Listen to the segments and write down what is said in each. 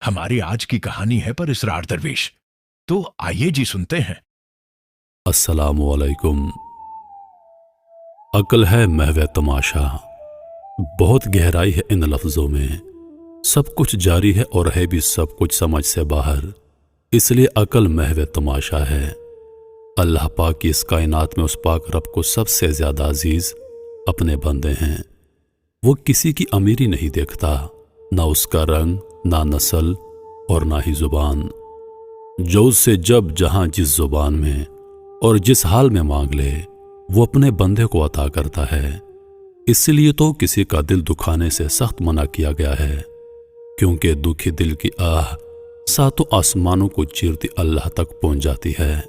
हमारी आज की कहानी है पर इसरार दरवेश। तो आइए जी सुनते हैं। अस्सलामु अलैकुम। अक्ल है महव तमाशा, बहुत गहराई है इन लफ्ज़ों में। सब कुछ जारी है और है भी सब कुछ समझ से बाहर, इसलिए अक्ल महव तमाशा है। अल्लाह पाक की इस कायनात में उस पाक रब को सबसे ज़्यादा अजीज़ अपने बंदे हैं। वो किसी की अमीरी नहीं देखता, ना उसका रंग, ना नस्ल और ना ही ज़ुबान। जो उससे जब जहाँ जिस ज़ुबान में और जिस हाल में मांग ले, वो अपने बंदे को अता करता है। इसलिए तो किसी का दिल दुखाने से सख्त मना किया गया है, क्योंकि दुखी दिल की आह सातों आसमानों को चीरती अल्लाह तक पहुंच जाती है।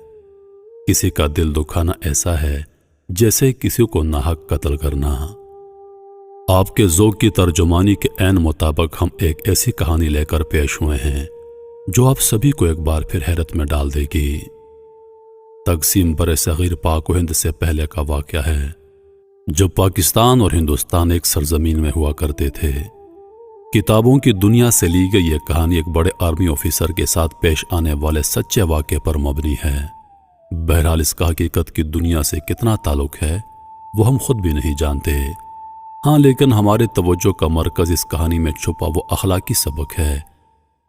किसी का दिल दुखाना ऐसा है जैसे किसी को नाहक कत्ल करना। आपके ज़ौक़ की तर्जुमानी के ऐन मुताबिक हम एक ऐसी कहानी लेकर पेश हुए हैं जो आप सभी को एक बार फिर हैरत में डाल देगी। तक़सीम बर-ए-सग़ीर पाक व हिंद से पहले का वाक़या है, जब पाकिस्तान और हिंदुस्तान एक सरजमीन में हुआ करते थे। किताबों की दुनिया से ली गई ये कहानी एक बड़े आर्मी ऑफिसर के साथ पेश आने वाले सच्चे वाक़े पर मबनी है। बहरहाल इसका हकीकत की दुनिया से कितना ताल्लुक़ है वो हम खुद भी नहीं जानते। हाँ, लेकिन हमारे तवज्जो का मरकज़ इस कहानी में छुपा वो अखलाकी सबक है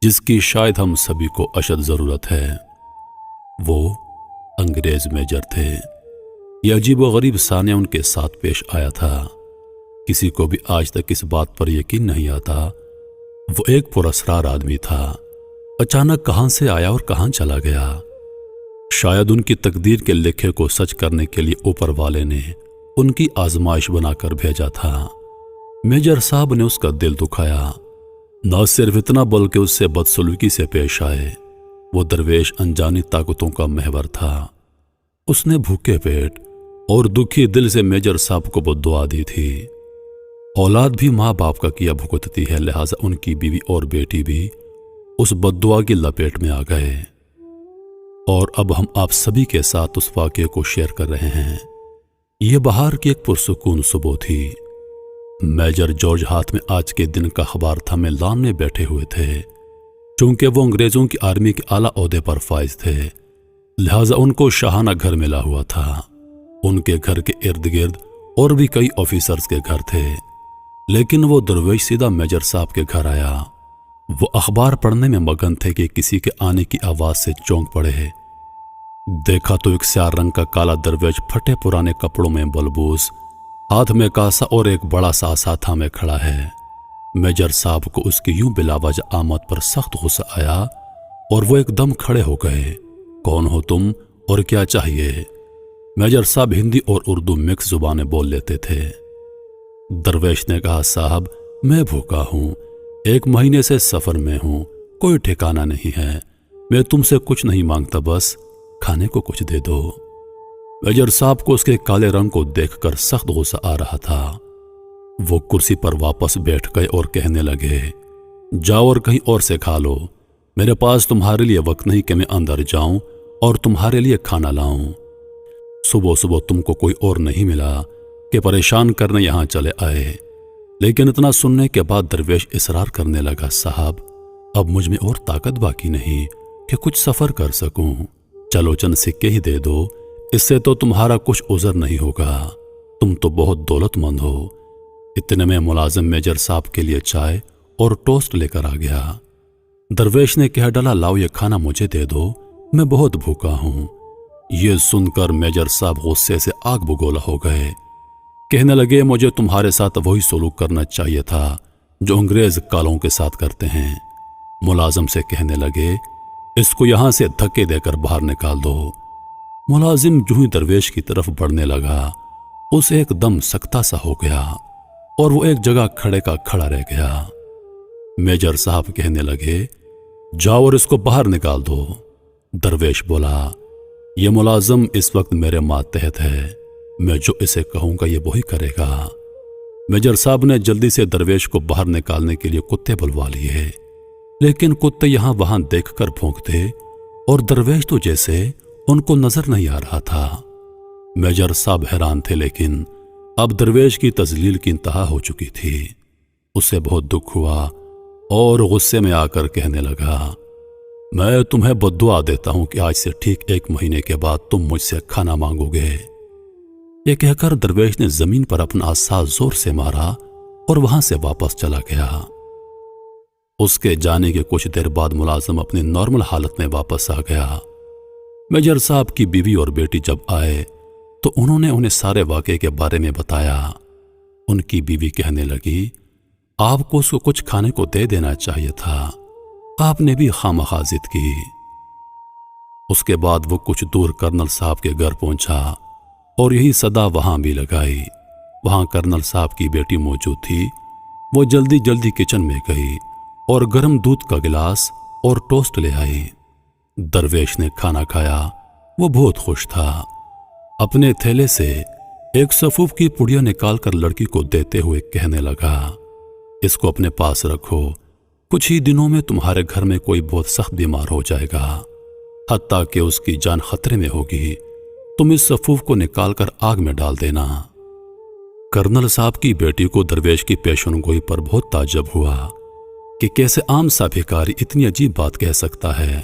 जिसकी शायद हम सभी को अशद ज़रूरत है। वो अंग्रेज़ मेजर थे। यह अजीब व गरीब सानिया उनके साथ पेश आया था। किसी को भी आज तक इस बात पर यकीन नहीं आता। वो एक पुरस्कार आदमी था, अचानक कहाँ से आया और कहाँ चला गया। शायद उनकी तकदीर के लिखे को सच करने के लिए ऊपर वाले ने उनकी आजमाइश बनाकर भेजा था। मेजर साहब ने उसका दिल दुखाया। न सिर्फ इतना बल्कि उससे बदसलूकी से पेश आए। वो दरवेश अनजानी ताकतों का महवर था। उसने भूखे पेट और दुखी दिल से मेजर साहब को बद्दुआ दी थी। औलाद भी माँ बाप का किया भुगतती है, लिहाजा उनकी बीवी और बेटी भी उस बद्दुआ की लपेट में आ गए। और अब हम आप सभी के साथ उस वाक़े को शेयर कर रहे हैं। यह बहार की एक पुरसुकून सुबह थी। मेजर जॉर्ज हाथ में आज के दिन का अखबार था में लान में बैठे हुए थे। चूंकि वो अंग्रेज़ों की आर्मी के आला ओहदे पर फाइज थे, लिहाजा उनको शाहाना घर मिला हुआ था। उनके घर के इर्द गिर्द और भी कई ऑफिसर्स के घर थे, लेकिन वो दरवेश सीधा मेजर साहब के घर आया। वो अखबार पढ़ने में मगन थे कि किसी के आने की आवाज़ से चौंक पड़े। देखा तो एक स्याह रंग का काला दरवेश फटे पुराने कपड़ों में बलबूस, हाथ में कासा और एक बड़ा सा साथा में खड़ा है। मेजर साहब को उसकी यूं बिलावजह आमद पर सख्त गुस्सा आया और वो एकदम खड़े हो गए। कौन हो तुम और क्या चाहिए? मेजर साहब हिंदी और उर्दू मिक्स जुबानें बोल लेते थे। दरवेश ने कहा, साहब मैं भूखा हूं, 1 महीने से सफर में हूं, कोई ठिकाना नहीं है। मैं तुमसे कुछ नहीं मांगता, बस खाने को कुछ दे दो। मेजर साहब को उसके काले रंग को देखकर सख्त गुस्सा आ रहा था। वो कुर्सी पर वापस बैठ गए और कहने लगे, जाओ और कहीं और से खा लो। मेरे पास तुम्हारे लिए वक्त नहीं कि मैं अंदर जाऊं और तुम्हारे लिए खाना लाऊं। सुबह सुबह तुमको कोई और नहीं मिला कि परेशान करने यहां चले आए। लेकिन इतना सुनने के बाद दरवेश इसरार करने लगा, साहब अब मुझ में और ताकत बाकी नहीं कि कुछ सफर कर सकूं। चलो चंद सिक्के ही दे दो, इससे तो तुम्हारा कुछ उज़र नहीं होगा। तुम तो बहुत दौलतमंद हो। इतने में मुलाजिम मेजर साहब के लिए चाय और टोस्ट लेकर आ गया। दरवेश ने कह डाला, लाओ ये खाना मुझे दे दो, मैं बहुत भूखा हूं। ये सुनकर मेजर साहब गुस्से से आग बगोला हो गए। कहने लगे, मुझे तुम्हारे साथ वही सलूक करना चाहिए था जो अंग्रेज कालों के साथ करते हैं। मुलाजिम से कहने लगे, इसको यहां से धक्के देकर बाहर निकाल दो। मुलाजिम जूं ही दरवेश की तरफ बढ़ने लगा, उसे एकदम सख्ता सा हो गया और वो एक जगह खड़े का खड़ा रह गया। मेजर साहब कहने लगे, जाओ और इसको बाहर निकाल दो। दरवेश बोला, ये मुलाजिम इस वक्त मेरे मातहत है, मैं जो इसे कहूंगा ये वही करेगा। मेजर साहब ने जल्दी से दरवेश को बाहर निकालने के लिए कुत्ते बुलवा लिए, लेकिन कुत्ते यहां वहां देखकर भौंकते और दरवेश तो जैसे उनको नजर नहीं आ रहा था। मेजर साहब हैरान थे, लेकिन अब दरवेश की तजलील की इंतहा हो चुकी थी। उसे बहुत दुख हुआ اور غصے میں آ کر کہنے لگا، میں تمہیں بددعا دیتا ہوں کہ آج سے ٹھیک 1 مہینے کے بعد تم مجھ سے کھانا مانگو گے۔ یہ کہہ کر درویش نے زمین پر اپنا عصا زور سے مارا اور وہاں سے واپس چلا گیا۔ اس کے جانے کے کچھ دیر بعد ملازم اپنی نارمل حالت میں واپس آ گیا۔ میجر صاحب کی بیوی اور بیٹی جب آئے تو انہوں نے انہیں سارے واقعے کے بارے میں بتایا۔ ان کی بیوی کہنے لگی، آپ کو اس کو کچھ کھانے کو دے دینا چاہیے تھا، آپ نے بھی خواہ ضد کی۔ اس کے بعد وہ کچھ دور کرنل صاحب کے گھر پہنچا اور یہی صدا وہاں بھی لگائی۔ وہاں کرنل صاحب کی بیٹی موجود تھی۔ وہ جلدی جلدی کچن میں گئی اور گرم دودھ کا گلاس اور ٹوسٹ لے آئی۔ درویش نے کھانا کھایا۔ وہ بہت خوش تھا۔ اپنے تھیلے سے ایک سفوف کی پڑیا نکال کر لڑکی کو دیتے ہوئے کہنے لگا، اس کو اپنے پاس رکھو، کچھ ہی دنوں میں تمہارے گھر میں کوئی بہت سخت بیمار ہو جائے گا، حتیٰ کہ اس کی جان خطرے میں ہوگی، تم اس سفوف کو نکال کر آگ میں ڈال دینا۔ کرنل صاحب کی بیٹی کو درویش کی پیشن گوئی پر بہت تعجب ہوا کہ کیسے عام سا بھکاری اتنی عجیب بات کہہ سکتا ہے،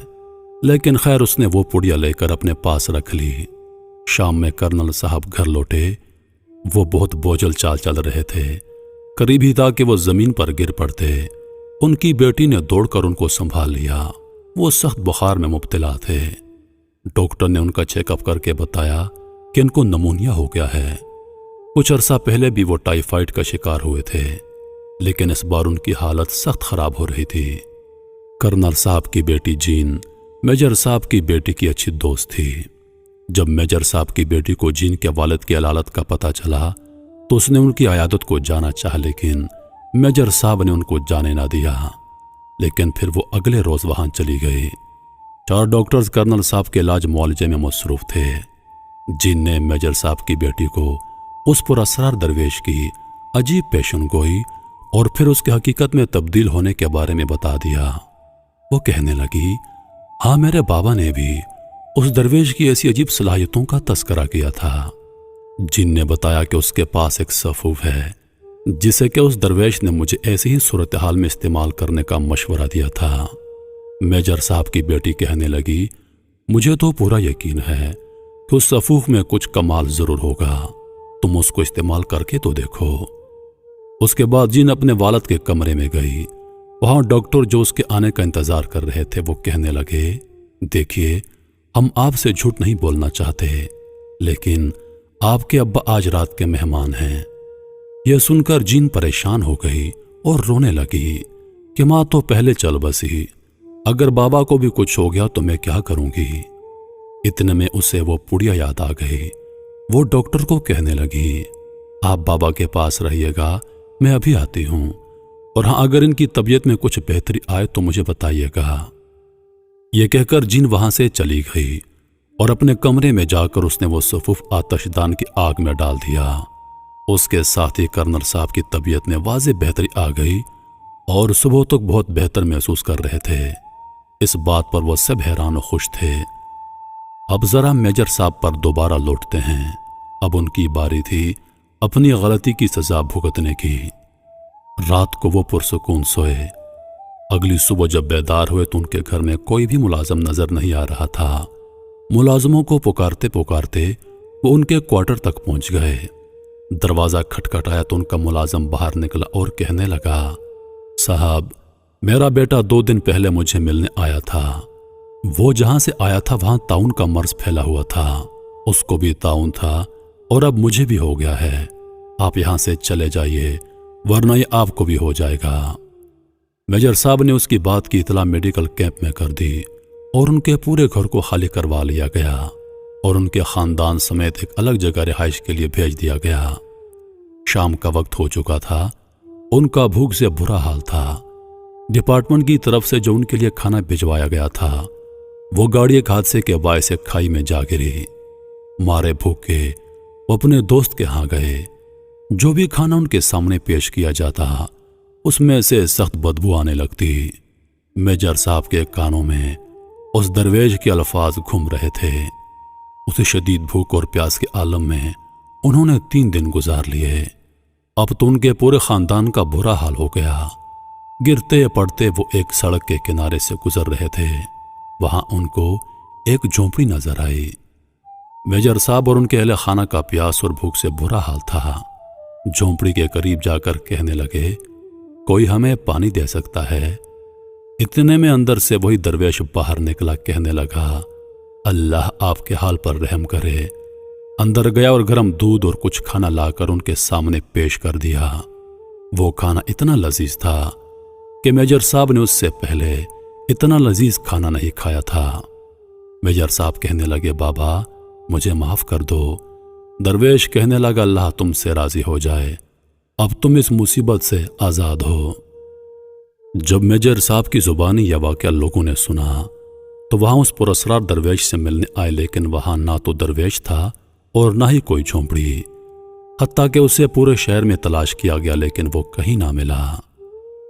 لیکن خیر اس نے وہ پڑیا لے کر اپنے پاس رکھ لی۔ شام میں کرنل صاحب گھر لوٹے۔ وہ بہت بوجھل چال چل رہے تھے، قریب ہی تھا کہ وہ زمین پر گر پڑتے۔ ان کی بیٹی نے دوڑ کر ان کو سنبھال لیا۔ وہ سخت بخار میں مبتلا تھے۔ ڈاکٹر نے ان کا چیک اپ کر کے بتایا کہ ان کو نمونیا ہو گیا ہے۔ کچھ عرصہ پہلے بھی وہ ٹائیفائڈ کا شکار ہوئے تھے، لیکن اس بار ان کی حالت سخت خراب ہو رہی تھی۔ کرنل صاحب کی بیٹی جین میجر صاحب کی بیٹی کی اچھی دوست تھی۔ جب میجر صاحب کی بیٹی کو جین کے والد کی علالت کا پتہ چلا تو اس نے ان کی عیادت کو جانا چاہا، لیکن میجر صاحب نے ان کو جانے نہ دیا۔ لیکن پھر وہ اگلے روز وہاں چلی گئی۔ 4 ڈاکٹرز کرنل صاحب کے علاج معالجے میں مصروف تھے۔ جن نے میجر صاحب کی بیٹی کو اس پر اسرار درویش کی عجیب پیشن گوئی اور پھر اس کے حقیقت میں تبدیل ہونے کے بارے میں بتا دیا۔ وہ کہنے لگی، ہاں میرے بابا نے بھی اس درویش کی ایسی عجیب صلاحیتوں کا تذکرہ کیا تھا۔ جن نے بتایا کہ اس کے پاس ایک سفوف ہے جسے کہ اس درویش نے مجھے ایسی ہی صورتحال میں استعمال کرنے کا مشورہ دیا تھا۔ میجر صاحب کی بیٹی کہنے لگی، مجھے تو پورا یقین ہے کہ اس سفوف میں کچھ کمال ضرور ہوگا، تم اس کو استعمال کر کے تو دیکھو۔ اس کے بعد جین اپنے والد کے کمرے میں گئی۔ وہاں ڈاکٹر جو اس کے آنے کا انتظار کر رہے تھے وہ کہنے لگے، دیکھیے ہم آپ سے جھوٹ نہیں بولنا چاہتے، لیکن آپ کے ابا آج رات کے مہمان ہیں۔ یہ سن کر جین پریشان ہو گئی اور رونے لگی کہ ماں تو پہلے چل بسی، اگر بابا کو بھی کچھ ہو گیا تو میں کیا کروں گی۔ اتنے میں اسے وہ پڑیا یاد آ گئی۔ وہ ڈاکٹر کو کہنے لگی، آپ بابا کے پاس رہیے گا، میں ابھی آتی ہوں، اور ہاں اگر ان کی طبیعت میں کچھ بہتری آئے تو مجھے بتائیے گا۔ یہ کہہ کر جین وہاں سے چلی گئی اور اپنے کمرے میں جا کر اس نے وہ سفوف آتش دان کی آگ میں ڈال دیا۔ اس کے ساتھ ہی کرنل صاحب کی طبیعت میں واضح بہتری آ گئی اور صبح تک بہت بہتر محسوس کر رہے تھے۔ اس بات پر وہ سب حیران و خوش تھے۔ اب ذرا میجر صاحب پر دوبارہ لوٹتے ہیں۔ اب ان کی باری تھی اپنی غلطی کی سزا بھگتنے کی۔ رات کو وہ پرسکون سوئے۔ اگلی صبح جب بیدار ہوئے تو ان کے گھر میں کوئی بھی ملازم نظر نہیں آ رہا تھا۔ ملازموں کو پکارتے پکارتے وہ ان کے کوارٹر تک پہنچ گئے۔ دروازہ کھٹکھٹایا تو ان کا ملازم باہر نکلا اور کہنے لگا، صاحب میرا بیٹا 2 دن پہلے مجھے ملنے آیا تھا۔ وہ جہاں سے آیا تھا وہاں طاعون کا مرض پھیلا ہوا تھا، اس کو بھی طاعون تھا اور اب مجھے بھی ہو گیا ہے۔ آپ یہاں سے چلے جائیے ورنہ یہ آپ کو بھی ہو جائے گا۔ میجر صاحب نے اس کی بات کی اطلاع میڈیکل کیمپ میں کر دی اور ان کے پورے گھر کو خالی کروا لیا گیا اور ان کے خاندان سمیت ایک الگ جگہ رہائش کے لیے بھیج دیا گیا۔ شام کا وقت ہو چکا تھا۔ ان کا بھوک سے برا حال تھا۔ ڈپارٹمنٹ کی طرف سے جو ان کے لیے کھانا بھجوایا گیا تھا وہ گاڑی ایک حادثے کے باعث کھائی میں جا گری۔ مارے بھوکے وہ اپنے دوست کے ہاں گئے۔ جو بھی کھانا ان کے سامنے پیش کیا جاتا اس میں سے سخت بدبو آنے لگتی۔ میجر صاحب کے کانوں میں اس درویش کے الفاظ گھوم رہے تھے۔ اسے شدید بھوک اور پیاس کے عالم میں انہوں نے 3 دن گزار لیے۔ اب تو ان کے پورے خاندان کا برا حال ہو گیا۔ गिरते पड़ते वो एक सड़क के किनारे से गुजर रहे थे। वहां उनको एक झोंपड़ी नजर आई। मेजर साहब और उनके अहले खाना का प्यास और भूख से बुरा हाल था। झोंपड़ी के करीब जाकर कहने लगे, कोई हमें पानी दे सकता है? इतने में अंदर से वही दरवेश बाहर निकला, कहने लगा, अल्लाह आपके हाल पर रहम करे। अंदर गया और गर्म दूध और कुछ खाना लाकर उनके सामने पेश कर दिया। वो खाना इतना लजीज था कि मेजर साहब ने उससे पहले इतना लजीज खाना नहीं खाया था। मेजर साहब कहने लगे, बाबा मुझे माफ कर दो। दरवेश कहने लगा, अल्लाह तुमसे राजी हो जाए, अब तुम इस मुसीबत से आजाद हो। जब मेजर साहब की जुबानी यह वाक़या लोगों ने सुना तो वहां उस पुरस्कार दरवेश से मिलने आए, लेकिन वहां ना तो दरवेश था और ना ही कोई झोंपड़ी। हत्ता कि उसे पूरे शहर में तलाश किया गया, लेकिन वो कहीं ना मिला।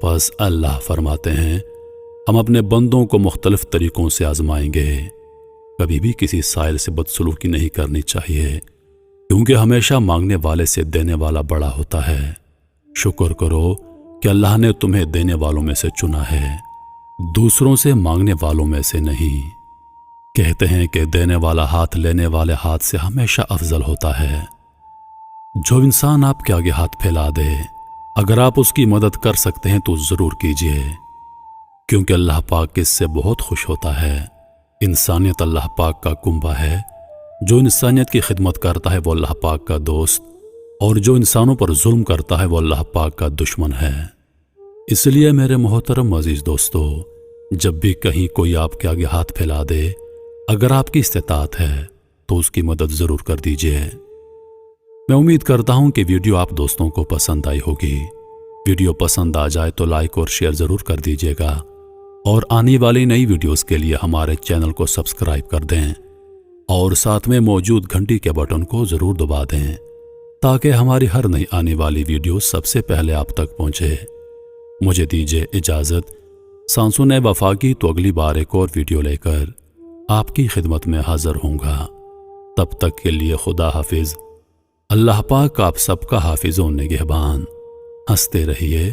बस अल्लाह फरमाते हैं, हम अपने बंदों को मुख्तलिफ तरीकों से आजमाएंगे। कभी भी किसी साइल से बदसलूकी नहीं करनी चाहिए, क्योंकि हमेशा मांगने वाले से देने वाला बड़ा होता है। शुक्र करो कि अल्लाह ने तुम्हें देने वालों में से चुना है, दूसरों से मांगने वालों में से नहीं। कहते हैं कि देने वाला हाथ लेने वाले हाथ से हमेशा अफजल होता है। जो इंसान आपके आगे हाथ फैला दे, अगर आप उसकी मदद कर सकते हैं तो जरूर कीजिए, क्योंकि अल्लाह पाक इससे बहुत खुश होता है। इंसानियत अल्लाह पाक का कुंबा है। जो इंसानियत की खिदमत करता है वो अल्लाह पाक का दोस्त, और जो इंसानों पर जुल्म करता है वो अल्लाह पाक का दुश्मन है। इसलिए मेरे मोहतरम अजीज दोस्तों, जब भी कहीं कोई आपके आगे हाथ फैला दे, अगर आपकी इस्तेताअत है तो उसकी मदद ज़रूर कर दीजिए। मैं उम्मीद करता हूं कि वीडियो आप दोस्तों को पसंद आई होगी। वीडियो पसंद आ जाए तो लाइक और शेयर ज़रूर कर दीजिएगा, और आने वाली नई वीडियोस के लिए हमारे चैनल को सब्सक्राइब कर दें, और साथ में मौजूद घंटी के बटन को ज़रूर दबा दें, ताकि हमारी हर नई आने वाली वीडियो सबसे पहले आप तक पहुंचे। मुझे दीजिए इजाज़त। सांसुन वफा की तो अगली बार एक और वीडियो लेकर आपकी खिदमत में हाजिर होऊंगा। तब तक के लिए खुदा हाफिज। अल्लाह पाक आप सबका हाफिज़ और निगहबान। हंसते रहिए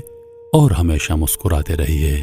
और हमेशा मुस्कुराते रहिए।